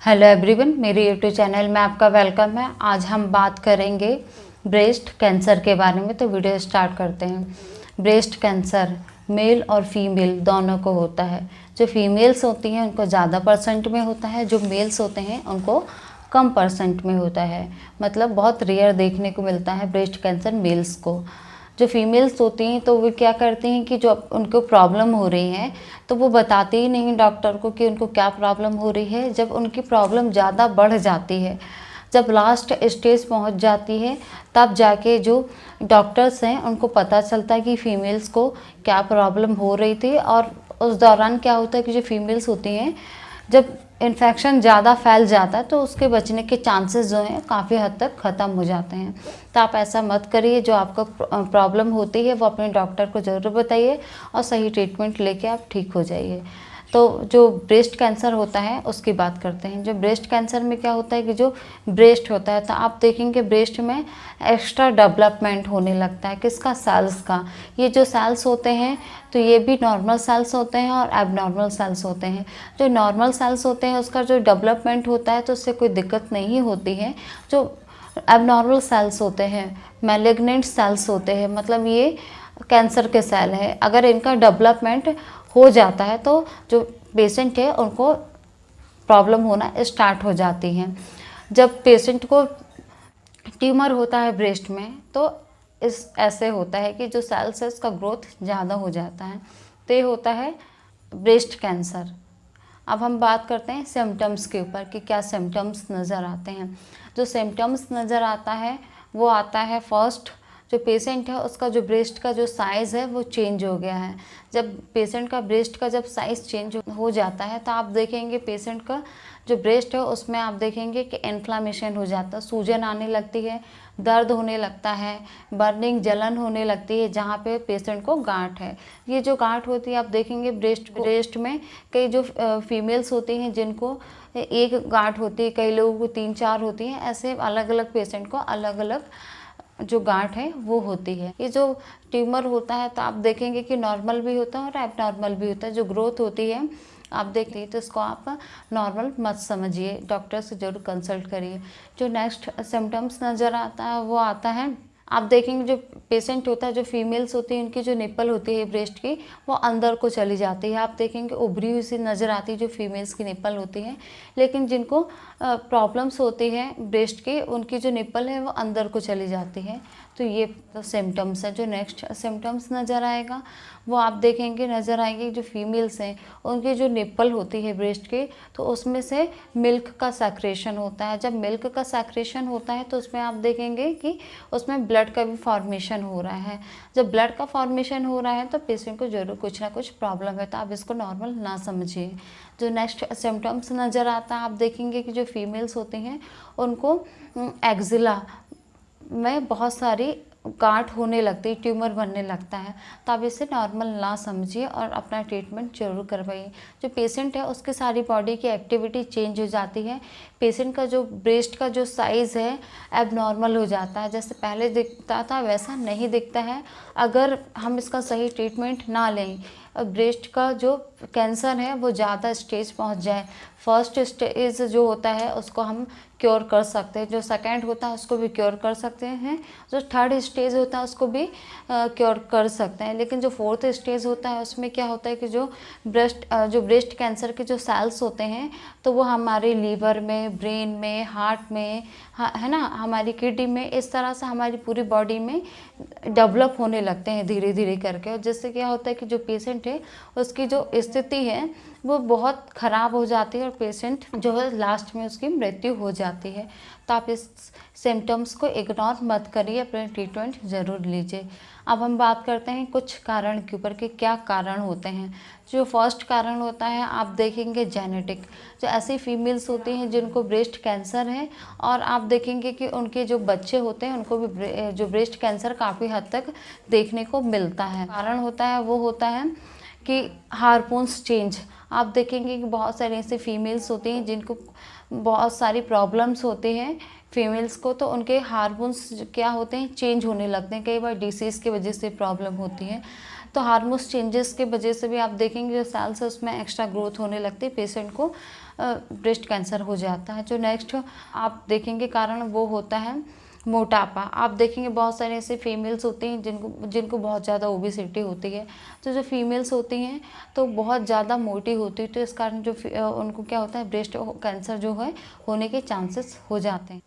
Hello everyone, मेरे YouTube channel में आपका वेलकम है। आज हम बात करेंगे ब्रेस्ट कैंसर के बारे में। तो वीडियो स्टार्ट करते हैं। ब्रेस्ट कैंसर मेल और फीमेल दोनों को होता है। जो फीमेल्स होती हैं उनको ज़्यादा परसेंट में होता है, जो मेल्स होते हैं उनको कम परसेंट में होता है। मतलब बहुत रेयर देखने को मिलता है ब्रेस्ट कैंसर मेल्स को। जो फीमेल्स होती हैं तो वो क्या करती हैं कि जो उनको प्रॉब्लम हो रही है तो वो बताती ही नहीं डॉक्टर को कि उनको क्या प्रॉब्लम हो रही है। जब उनकी प्रॉब्लम ज़्यादा बढ़ जाती है, जब लास्ट स्टेज पहुंच जाती है, तब जाके जो डॉक्टर्स हैं उनको पता चलता है कि फ़ीमेल्स को क्या प्रॉब्लम हो रही थी। और उस दौरान क्या होता है कि जो फीमेल्स होती हैं, जब इन्फेक्शन ज़्यादा फैल जाता है तो उसके बचने के चांसेस जो हैं काफ़ी हद तक ख़त्म हो जाते हैं। तो आप ऐसा मत करिए। जो आपको प्रॉब्लम होती है वो अपने डॉक्टर को ज़रूर बताइए और सही ट्रीटमेंट लेके आप ठीक हो जाइए। तो जो ब्रेस्ट कैंसर होता है उसकी बात करते हैं। जो ब्रेस्ट कैंसर में क्या होता है कि जो ब्रेस्ट होता है, तो आप देखेंगे ब्रेस्ट में एक्स्ट्रा डेवलपमेंट होने लगता है। किसका? सेल्स का। ये जो सेल्स होते हैं तो ये भी नॉर्मल सेल्स होते हैं और एबनॉर्मल सेल्स होते हैं। जो नॉर्मल सेल्स होते हैं उसका जो डेवलपमेंट होता है तो उससे कोई दिक्कत नहीं होती है। जो एबनॉर्मल सेल्स होते हैं, मैलिग्नेंट सेल्स होते हैं, मतलब ये कैंसर के सेल हैं। अगर इनका डेवलपमेंट हो जाता है तो जो पेशेंट है उनको प्रॉब्लम होना स्टार्ट हो जाती है। जब पेशेंट को ट्यूमर होता है ब्रेस्ट में तो इस ऐसे होता है कि जो सेल्स है उसका ग्रोथ ज़्यादा हो जाता है। तो ये होता है ब्रेस्ट कैंसर। अब हम बात करते हैं सिम्टम्स के ऊपर कि क्या सिम्टम्स नज़र आते हैं। जो सिम्टम्स नज़र आता है वो आता है, फर्स्ट जो पेशेंट है उसका जो ब्रेस्ट का जो साइज़ है वो चेंज हो गया है। जब पेशेंट का ब्रेस्ट का जब साइज़ चेंज हो जाता है तो आप देखेंगे पेशेंट का जो ब्रेस्ट है उसमें आप देखेंगे कि इन्फ्लामेशन हो जाता है, सूजन आने लगती है, दर्द होने लगता है, बर्निंग जलन होने लगती है जहाँ पे पेशेंट को गांठ है। ये जो गांठ होती है आप देखेंगे ब्रेस्ट में कई जो फीमेल्स होती हैं जिनको एक गांठ होती है, कई लोगों को 3-4 होती हैं। ऐसे अलग अलग पेशेंट को अलग अलग जो गांठ है वो होती है। ये जो ट्यूमर होता है तो आप देखेंगे कि नॉर्मल भी होता है और एबनॉर्मल भी होता है। जो ग्रोथ होती है आप देखते हैं तो इसको आप नॉर्मल मत समझिए, डॉक्टर से जरूर कंसल्ट करिए। जो नेक्स्ट सिम्टम्स नज़र आता है वो आता है, आप देखेंगे जो पेशेंट होता है, जो फीमेल्स होती है उनकी जो निप्पल होती है ब्रेस्ट की वो अंदर को चली जाती है। आप देखेंगे उभरी हुई सी नज़र आती है जो फीमेल्स की निप्पल होती है। लेकिन जिनको प्रॉब्लम्स होती है ब्रेस्ट की, उनकी जो निप्पल है वो अंदर को चली जाती है। तो ये तो सिम्टम्स है। जो नेक्स्ट सिम्टम्स नज़र आएगा वो आप देखेंगे नज़र आएंगे जो फीमेल्स हैं उनकी जो निप्पल होती है ब्रेस्ट की तो उसमें से मिल्क का सेक्रेशन होता है। जब मिल्क का सेक्रेशन होता है तो उसमें आप देखेंगे कि उसमें ब्लड का भी फॉर्मेशन हो रहा है। जब ब्लड का फॉर्मेशन हो रहा है तो पेशेंट को जरूर कुछ ना कुछ प्रॉब्लम है, तो आप इसको नॉर्मल ना समझिए। जो नेक्स्ट सिम्टम्स नज़र आता है आप देखेंगे कि जो फीमेल्स होती हैं उनको एक्जिला में बहुत सारी गांठ होने लगती है, ट्यूमर बनने लगता है। तो आप इसे नॉर्मल ना समझिए और अपना ट्रीटमेंट जरूर करवाइए। जो पेशेंट है उसकी सारी बॉडी की एक्टिविटी चेंज हो जाती है। पेशेंट का जो ब्रेस्ट का जो साइज़ है एबनॉर्मल हो जाता है, जैसे पहले दिखता था वैसा नहीं दिखता है अगर हम इसका सही ट्रीटमेंट ना लें। ब्रेस्ट का जो कैंसर है वो ज़्यादा स्टेज पहुंच जाए, फर्स्ट स्टेज जो होता है उसको हम क्योर कर सकते हैं, जो सेकंड होता है उसको भी क्योर कर सकते हैं, जो थर्ड स्टेज होता है उसको भी क्योर कर सकते हैं। लेकिन जो फोर्थ स्टेज होता है उसमें क्या होता है कि जो ब्रेस्ट कैंसर के जो सेल्स होते हैं तो वो हमारे लीवर में, ब्रेन में, हार्ट में, है ना, हमारी किडनी में, इस तरह से हमारी पूरी बॉडी में डेवलप होने लगते हैं धीरे धीरे करके। और जिससे क्या होता है कि जो पेशेंट है उसकी जो स्थिति है वो बहुत ख़राब हो जाती है और पेशेंट जो है लास्ट में उसकी मृत्यु हो जाती है। तो आप इस सिम्टम्स को इग्नोर मत करिए, अपने ट्रीटमेंट ज़रूर लीजिए। अब हम बात करते हैं कुछ कारण के ऊपर कि क्या कारण होते हैं। जो फर्स्ट कारण होता है आप देखेंगे जेनेटिक। जो ऐसी फीमेल्स होती हैं जिनको ब्रेस्ट कैंसर है और आप देखेंगे कि उनके जो बच्चे होते हैं उनको भी जो ब्रेस्ट कैंसर काफ़ी हद तक देखने को मिलता है। कारण होता है वो होता है कि हार्मोन्स चेंज। आप देखेंगे कि बहुत सारी ऐसी फीमेल्स होती हैं जिनको बहुत सारी प्रॉब्लम्स होती हैं फीमेल्स को, तो उनके हार्मोन्स क्या होते हैं चेंज होने लगते हैं। कई बार डिसीज़ की वजह से प्रॉब्लम होती है। तो हार्मोन्स चेंजेस के वजह से भी आप देखेंगे जो सेल्स है उसमें एक्स्ट्रा ग्रोथ होने लगती है, पेशेंट को ब्रेस्ट कैंसर हो जाता है। जो नेक्स्ट आप देखेंगे कारण वो होता है मोटापा। आप देखेंगे बहुत सारे ऐसे फीमेल्स होती हैं जिनको बहुत ज़्यादा ओबेसिटी होती है। तो जो फीमेल्स होती हैं तो बहुत ज़्यादा मोटी होती है, तो इस कारण जो उनको क्या होता है ब्रेस्ट कैंसर जो है होने के चांसेस हो जाते हैं।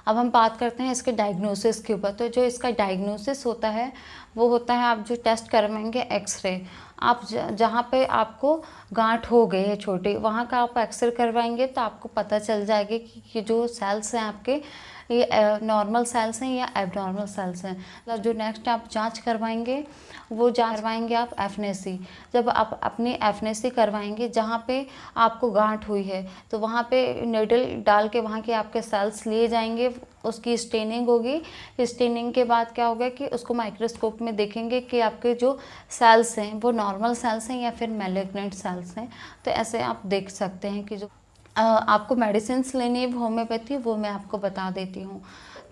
अब हम बात करते हैं इसके डायग्नोसिस के ऊपर। तो जो इसका डायग्नोसिस होता है वो होता है, आप जो टेस्ट करवाएंगे एक्सरे। आप जहाँ पे आपको गांठ हो गई है छोटी, वहाँ का आप एक्सरे करवाएंगे तो आपको पता चल जाएगा कि जो सेल्स हैं आपके ये नॉर्मल सेल्स हैं या एबनॉर्मल सेल्स हैं। मतलब जो नेक्स्ट आप जांच करवाएंगे वो जांच करवाएंगे आप एफनेसी। जब आप अपनी एफनेसी करवाएंगे जहाँ पे आपको गांठ हुई है तो वहाँ पे निडल डाल के वहाँ के आपके सेल्स लिए जाएंगे, उसकी स्टेनिंग होगी। स्टेनिंग के बाद क्या होगा कि उसको माइक्रोस्कोप में देखेंगे कि आपके जो सेल्स हैं वो नॉर्मल सेल्स हैं या फिर मैलिग्नेंट सेल्स हैं। तो ऐसे आप देख सकते हैं कि जो आपको मेडिसिन्स लेनी है होम्योपैथी वो मैं आपको बता देती हूँ।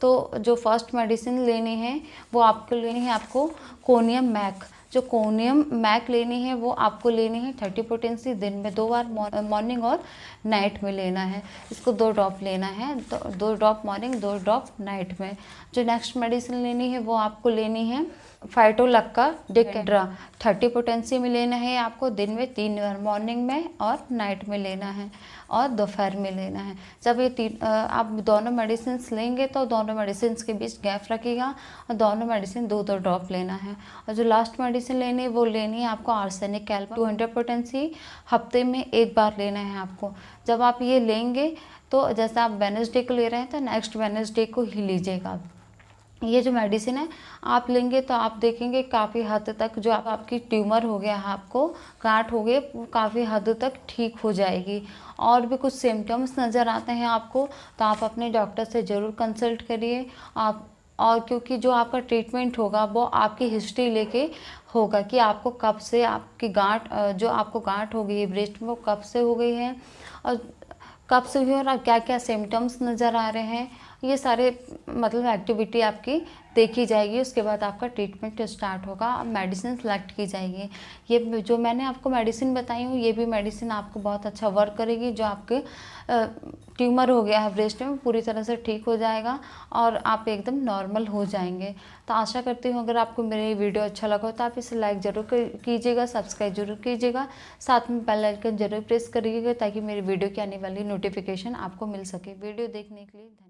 तो जो फर्स्ट मेडिसिन लेनी है वो आपको लेनी है आपको कोनियम मैक। जो कोनियम मैक लेनी है वो आपको लेनी है 30 पोटेंसी, दिन में 2 बार मॉर्निंग और नाइट में लेना है। इसको 2 ड्रॉप लेना है, 2 ड्रॉप मॉर्निंग 2 ड्रॉप नाइट में। जो नेक्स्ट मेडिसिन लेनी है वो आपको लेनी है फाइटोलक्का डिकेड्रा। 30 पोटेंसी में लेना है आपको, दिन में 3 बार मॉर्निंग में और नाइट में लेना है और दोपहर में लेना है। जब ये आप दोनों मेडिसिन लेंगे तो दोनों मेडिसिन के बीच गैप रखिएगा और दोनों मेडिसिन 2-2 ड्रॉप लेना है। और जो लास्ट मेडिसिन लेनी है वो लेनी है आपको आर्सेनिक कैल्शियम 200 पोटेंसी, हफ्ते में 1 बार लेना है आपको। जब आप ये लेंगे तो जैसे आप वेडनेसडे को ले रहे हैं तो नेक्स्ट वेडनेसडे को ही लीजिएगा। ये जो मेडिसिन है आप लेंगे तो आप देखेंगे काफ़ी हद तक जो आपकी ट्यूमर हो गया है, आपको गांठ हो गई, वो काफ़ी हद तक ठीक हो जाएगी। और भी कुछ सिम्टम्स नज़र आते हैं आपको तो आप अपने डॉक्टर से ज़रूर कंसल्ट करिए आप। और क्योंकि जो आपका ट्रीटमेंट होगा वो आपकी हिस्ट्री लेके होगा कि आपको कब से आपकी गांठ जो आपको गांठ हो गई है ब्रेस्ट में वो कब से हो गई है और कब से हुई और क्या क्या सिम्टम्स नज़र आ रहे हैं। ये सारे मतलब एक्टिविटी आपकी देखी जाएगी, उसके बाद आपका ट्रीटमेंट स्टार्ट होगा, मेडिसिन सेलेक्ट की जाएगी। ये जो मैंने आपको मेडिसिन बताई हूँ ये भी मेडिसिन आपको बहुत अच्छा वर्क करेगी। जो आपके ट्यूमर हो गया है ब्रेस्ट में पूरी तरह से ठीक हो जाएगा और आप एकदम नॉर्मल हो जाएंगे। तो आशा करती हूँ अगर आपको मेरी वीडियो अच्छा लगा हो तो आप इसे लाइक ज़रूर कीजिएगा, सब्सक्राइब जरूर कीजिएगा, साथ में बेल आइकन जरूर प्रेस करिएगा ताकि मेरी वीडियो की आने वाली नोटिफिकेशन आपको मिल सके। वीडियो देखने के लिए धन्यवाद।